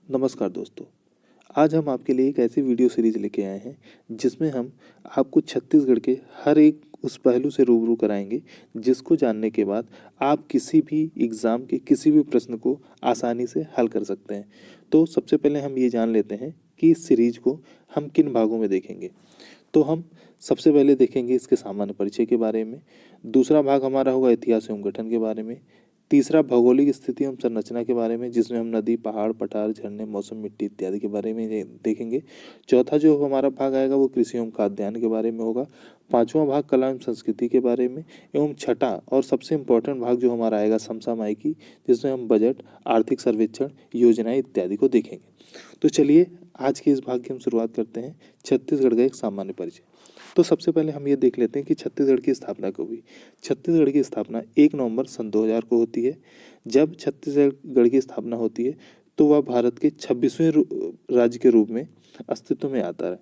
नमस्कार दोस्तों। आज हम आपके लिए एक ऐसी वीडियो सीरीज लेके आए हैं जिसमें हम आपको छत्तीसगढ़ के हर एक उस पहलू से रूबरू कराएंगे जिसको जानने के बाद आप किसी भी एग्ज़ाम के किसी भी प्रश्न को आसानी से हल कर सकते हैं। तो सबसे पहले हम ये जान लेते हैं कि इस सीरीज को हम किन भागों में देखेंगे। तो हम सबसे पहले देखेंगे इसके सामान्य परिचय के बारे में। दूसरा भाग हमारा होगा इतिहास एवं गठन के बारे में। तीसरा भौगोलिक स्थिति एवं संरचना के बारे में, जिसमें हम नदी, पहाड़, पठार, झरने, मौसम, मिट्टी इत्यादि के बारे में देखेंगे। चौथा जो हमारा भाग आएगा वो कृषि एवं खाद्यान्न के बारे में होगा। पांचवा भाग कला एवं संस्कृति के बारे में। एवं छठा और सबसे इम्पोर्टेंट भाग जो हमारा आएगा समसामयिकी, जिसमें हम बजट, आर्थिक सर्वेक्षण, योजनाएं इत्यादि को देखेंगे। तो चलिए आज के इस भाग की हम शुरुआत करते हैं छत्तीसगढ़ का एक सामान्य परिचय। तो सबसे पहले हम ये देख लेते हैं कि छत्तीसगढ़ की स्थापना कब हुई। छत्तीसगढ़ की स्थापना 1 नवंबर सन 2000 को होती है। जब छत्तीसगढ़ की स्थापना होती है तो वह भारत के 26वें राज्य के रूप में अस्तित्व में आता है।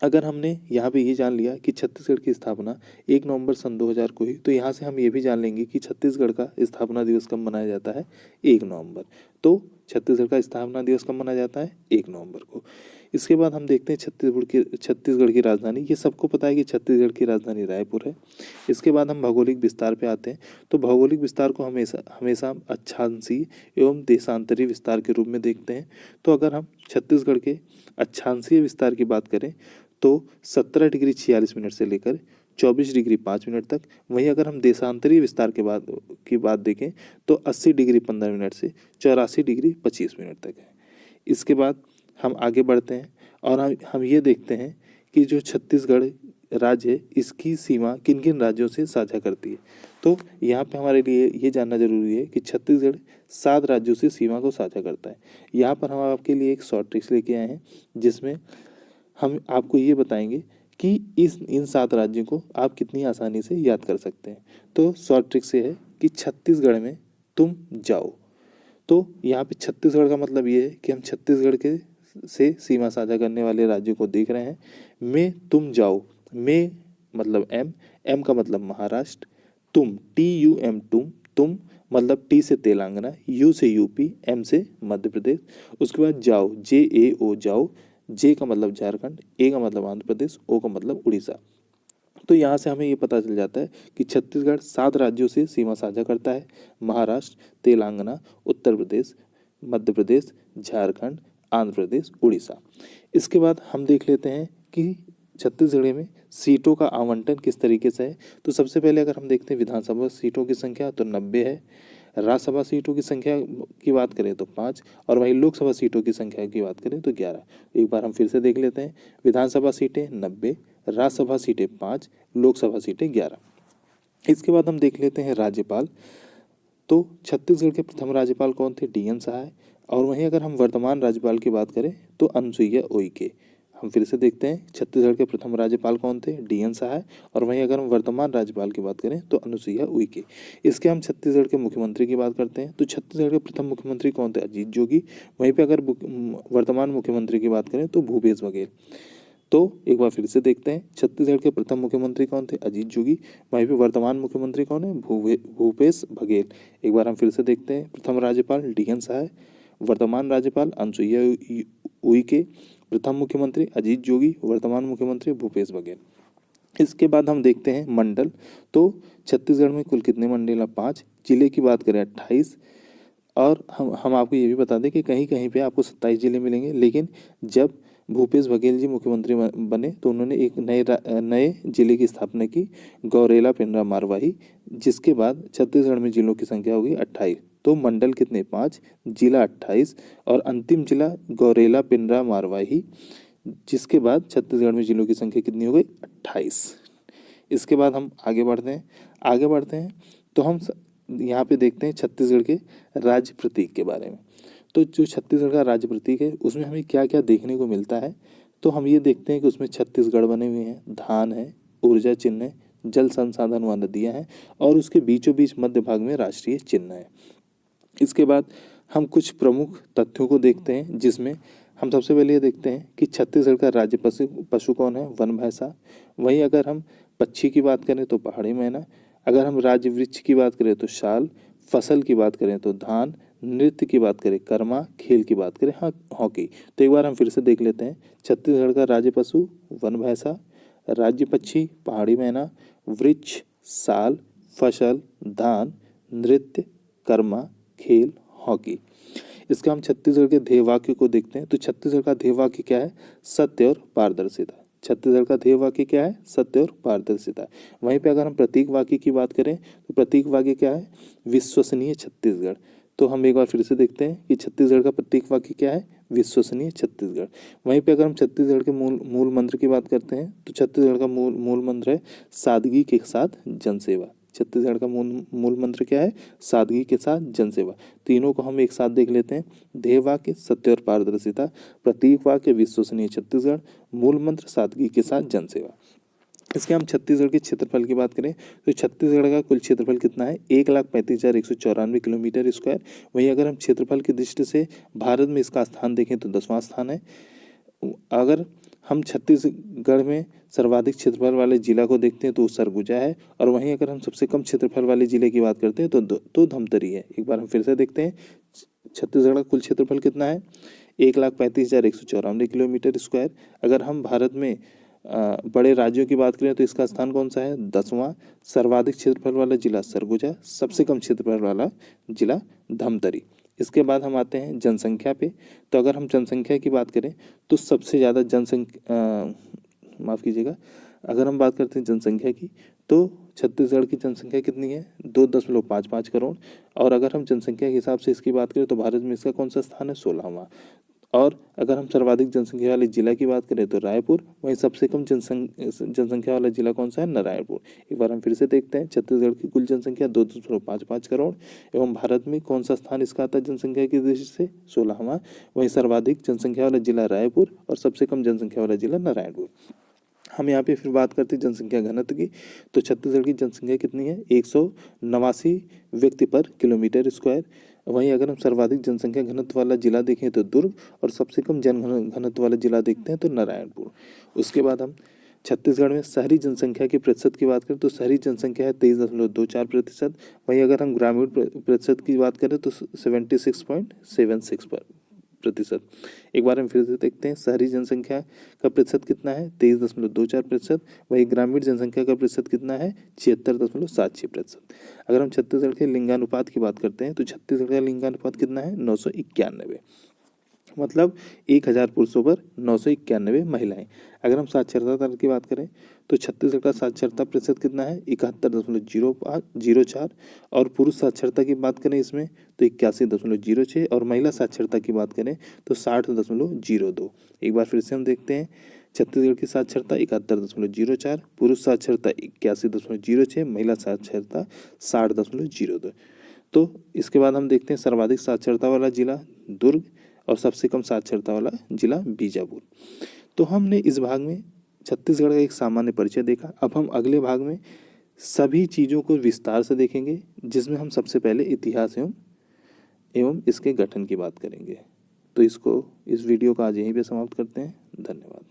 अगर हमने यहाँ पे ये जान लिया कि छत्तीसगढ़ की स्थापना 1 नवंबर सन 2000 को हुई, तो यहाँ से हम ये भी जान लेंगे कि छत्तीसगढ़ का स्थापना दिवस कब मनाया जाता है, 1 नवंबर। तो छत्तीसगढ़ का स्थापना दिवस कब मनाया जाता है, 1 नवंबर को। इसके बाद हम देखते हैं छत्तीसगढ़ की राजधानी। ये सबको पता है कि छत्तीसगढ़ की राजधानी रायपुर है। इसके बाद हम भौगोलिक विस्तार पे आते हैं। तो भौगोलिक विस्तार को हमेशा अक्षांशीय एवं देशांतरी विस्तार के रूप में देखते हैं। तो अगर हम छत्तीसगढ़ के अक्षांशीय विस्तार की बात करें तो 17 डिग्री 46 मिनट से लेकर 24 डिग्री 5 मिनट तक। वहीं अगर हम देशांतरीय विस्तार की बात देखें तो 80 डिग्री 15 मिनट से 84 डिग्री 25 मिनट तक है। इसके बाद हम आगे बढ़ते हैं और हम ये देखते हैं कि जो छत्तीसगढ़ राज्य है इसकी सीमा किन किन राज्यों से साझा करती है। तो यहाँ पे हमारे लिए ये जानना जरूरी है कि छत्तीसगढ़ 7 राज्यों से सीमा को साझा करता है। यहाँ पर हम आपके लिए एक शॉर्ट ट्रिक्स लेके आए हैं जिसमें हम आपको ये बताएंगे कि इन 7 राज्यों को आप कितनी आसानी से याद कर सकते हैं। तो शॉर्ट ट्रिक से है कि छत्तीसगढ़ में तुम जाओ। तो यहाँ पे छत्तीसगढ़ का मतलब ये है कि हम छत्तीसगढ़ के से सीमा साझा करने वाले राज्यों को देख रहे हैं। में तुम जाओ, में मतलब एम का मतलब महाराष्ट्र, TUM तुम मतलब टी से तेलंगाना, यू से यूपी, एम से मध्य प्रदेश। उसके बाद जाओ, JAO जाओ, जे का मतलब झारखंड, ए का मतलब आंध्र प्रदेश, ओ का मतलब उड़ीसा। तो यहाँ से हमें ये पता चल जाता है कि छत्तीसगढ़ 7 राज्यों से सीमा साझा करता है। महाराष्ट्र, तेलंगाना, उत्तर प्रदेश, मध्य प्रदेश, झारखंड, आंध्र प्रदेश, उड़ीसा। इसके बाद हम देख लेते हैं कि छत्तीसगढ़ में सीटों का आवंटन किस तरीके से है। तो सबसे पहले अगर हम देखते हैं विधानसभा सीटों की संख्या तो 90 है। राज्यसभा सीटों की संख्या की बात करें तो 5 और वहीं लोकसभा सीटों की संख्या की बात करें तो 11। एक बार हम फिर से देख लेते हैं। विधानसभा सीटें 90, राज्यसभा सीटें 5, लोकसभा सीटें 11। इसके बाद हम देख लेते हैं राज्यपाल। तो छत्तीसगढ़ के प्रथम राज्यपाल कौन थे, DN सहाय। और वहीं अगर हम वर्तमान राज्यपाल की बात करें तो अनुसुईया उइके। हम फिर से देखते हैं छत्तीसगढ़ के प्रथम राज्यपाल कौन थे, DN सहाय। और वहीं अगर हम वर्तमान राज्यपाल की बात करें तो अनुसुईया उइके। इसके हम छत्तीसगढ़ के मुख्यमंत्री की बात करते हैं। तो छत्तीसगढ़ के प्रथम मुख्यमंत्री कौन थे, अजीत जोगी। वहीं पे अगर वर्तमान मुख्यमंत्री की बात करें तो भूपेश बघेल। तो एक बार फिर से देखते हैं छत्तीसगढ़ के प्रथम मुख्यमंत्री कौन थे, अजीत जोगी। वहीं पे वर्तमान मुख्यमंत्री कौन है, भूपेश बघेल। एक बार हम फिर से देखते हैं प्रथम राज्यपाल DN सहाय, वर्तमान राज्यपाल अनुसुईया उइके, प्रथम मुख्यमंत्री अजीत जोगी, वर्तमान मुख्यमंत्री भूपेश बघेल। इसके बाद हम देखते हैं मंडल। तो छत्तीसगढ़ में कुल कितने मंडल हैं, 5। जिले की बात करें 28। और हम आपको ये भी बता दें कि कहीं कहीं पे आपको 27 जिले मिलेंगे। लेकिन जब भूपेश बघेल जी मुख्यमंत्री बने तो उन्होंने एक नए जिले की स्थापना की, गौरेला पेंड्रा मारवाही। जिसके बाद छत्तीसगढ़ में जिलों की संख्या होगी 28। तो मंडल कितने, 5, जिला 28 और अंतिम जिला गौरेला पेंड्रा मारवाही। जिसके बाद छत्तीसगढ़ में जिलों की संख्या कितनी हो गई, 28। इसके बाद हम आगे बढ़ते हैं तो हम यहाँ पे देखते हैं छत्तीसगढ़ के राज्य प्रतीक के बारे में। तो जो छत्तीसगढ़ का राज्य प्रतीक है उसमें हमें क्या क्या देखने को मिलता है। तो हम ये देखते हैं कि उसमें छत्तीसगढ़ बने हुए हैं, धान है, ऊर्जा चिन्ह है, जल संसाधन व नदियाँ हैं और उसके बीचों बीच मध्य भाग में राष्ट्रीय चिन्ह है। इसके बाद हम कुछ प्रमुख तथ्यों को देखते हैं जिसमें हम सबसे पहले ये देखते हैं कि छत्तीसगढ़ का राज्य पशु कौन है, वन भैंसा। वहीं अगर हम पक्षी की बात करें तो पहाड़ी मैना। अगर हम राज्य वृक्ष की बात करें तो शाल, फसल की बात करें तो धान, नृत्य की बात करें कर्मा, खेल की बात करें हाँ हॉकी। तो एक बार हम फिर से देख लेते हैं। छत्तीसगढ़ का राज्य पशु वन भैंसा, राज्य पक्षी पहाड़ी मैना, वृक्ष साल, फसल धान, नृत्य कर्मा, खेल हॉकी। इसका हम छत्तीसगढ़ के ध्येय वाक्य को देखते हैं। तो छत्तीसगढ़ का ध्येय वाक्य क्या है? सत्य और पारदर्शिता। छत्तीसगढ़ का ध्येय वाक्य क्या है? सत्य और पारदर्शिता। वहीं पे अगर हम प्रतीक वाक्य की बात करें तो प्रतीक वाक्य क्या है? विश्वसनीय छत्तीसगढ़। तो हम एक बार फिर से देखते हैं कि छत्तीसगढ़ का प्रतीक वाक्य क्या है? विश्वसनीय छत्तीसगढ़। वहीं पे अगर हम छत्तीसगढ़ के मूल मंत्र की बात करते हैं तो छत्तीसगढ़ का मूल मंत्र है सादगी के साथ जनसेवा। छत्तीसगढ़ का मूल मंत्र क्या है? सादगी के साथ जनसेवा। तीनों को हम एक साथ देख लेते हैं। ध्येय वाक्य सत्य और पारदर्शिता, प्रतीक वाक्य विश्वसनीय छत्तीसगढ़, मूल मंत्र सादगी के साथ जनसेवा। इसके हम छत्तीसगढ़ के क्षेत्रफल की बात करें तो छत्तीसगढ़ का कुल क्षेत्रफल कितना है? 1,35,194 किलोमीटर स्क्वायर। वहीं अगर हम क्षेत्रफल की दृष्टि से भारत में इसका स्थान देखें तो 10वां स्थान है। अगर हम छत्तीसगढ़ में सर्वाधिक क्षेत्रफल वाले जिला को देखते हैं तो सरगुजा है, और वहीं अगर हम सबसे कम क्षेत्रफल वाले जिले की बात करते हैं तो धमतरी है। एक बार हम फिर से देखते हैं छत्तीसगढ़ का कुल क्षेत्रफल कितना है? 1,35,194 किलोमीटर स्क्वायर। अगर हम भारत में बड़े राज्यों की बात करें तो इसका स्थान कौन सा है? 10वां। सर्वाधिक क्षेत्रफल वाला जिला सरगुजा, सबसे कम क्षेत्रफल वाला जिला धमतरी। इसके बाद हम आते हैं जनसंख्या पे। तो अगर हम जनसंख्या की बात करें तो सबसे ज़्यादा माफ़ कीजिएगा, अगर हम बात करते हैं जनसंख्या की तो छत्तीसगढ़ की जनसंख्या कितनी है? 2.55 करोड़। और अगर हम जनसंख्या के हिसाब से इसकी बात करें तो भारत में इसका कौन सा स्थान है? 16वां। और अगर हम सर्वाधिक जनसंख्या वाले जिला की बात करें तो रायपुर। वहीं सबसे कम जनसंख्या वाला जिला कौन सा है? नारायणपुर। एक बार हम फिर से देखते हैं छत्तीसगढ़ की कुल जनसंख्या 2.55 करोड़ एवं भारत में कौन सा स्थान इसका आता है जनसंख्या की दृष्टि से? 16वां। वहीं सर्वाधिक जनसंख्या वाला जिला रायपुर और सबसे कम जनसंख्या वाला जिला नारायणपुर। हम यहाँ पे फिर बात करते हैं जनसंख्या घनत्व की। तो छत्तीसगढ़ की जनसंख्या कितनी है? 189 व्यक्ति पर किलोमीटर स्क्वायर। वहीं अगर हम सर्वाधिक जनसंख्या घनत्व वाला जिला देखें तो दुर्ग, और सबसे कम घनत्व वाला जिला देखते हैं तो नारायणपुर। उसके बाद हम छत्तीसगढ़ में शहरी जनसंख्या के प्रतिशत की बात करें तो शहरी जनसंख्या है 23.24%। वहीं अगर हम ग्रामीण प्रतिशत की बात करें तो 76.76%। एक बार हम फिर से देखते हैं शहरी जनसंख्या का प्रतिशत कितना है? 23.24%। वहीं ग्रामीण जनसंख्या का प्रतिशत कितना है? 76.76%। अगर हम छत्तीसगढ़ के लिंगानुपात की बात करते हैं तो छत्तीसगढ़ का लिंगानुपात कितना है? 991, मतलब 1000 पुरुषों पर 991 महिलाएं। अगर हम साक्षरता दर की बात करें तो छत्तीसगढ़ का साक्षरता प्रतिशत कितना है? 71.04। और पुरुष साक्षरता की बात करें इसमें तो 81.06, और महिला साक्षरता की बात करें तो 60.02। एक बार फिर से हम देखते हैं छत्तीसगढ़ की साक्षरता 71.04, पुरुष साक्षरता 81.06, महिला साक्षरता 60.02। तो इसके बाद हम देखते हैं सर्वाधिक साक्षरता वाला जिला दुर्ग और सबसे कम साक्षरता वाला जिला बीजापुर। तो हमने इस भाग में छत्तीसगढ़ का एक सामान्य परिचय देखा। अब हम अगले भाग में सभी चीज़ों को विस्तार से देखेंगे, जिसमें हम सबसे पहले इतिहास एवं इसके गठन की बात करेंगे। तो इस वीडियो को आज यहीं पे समाप्त करते हैं। धन्यवाद।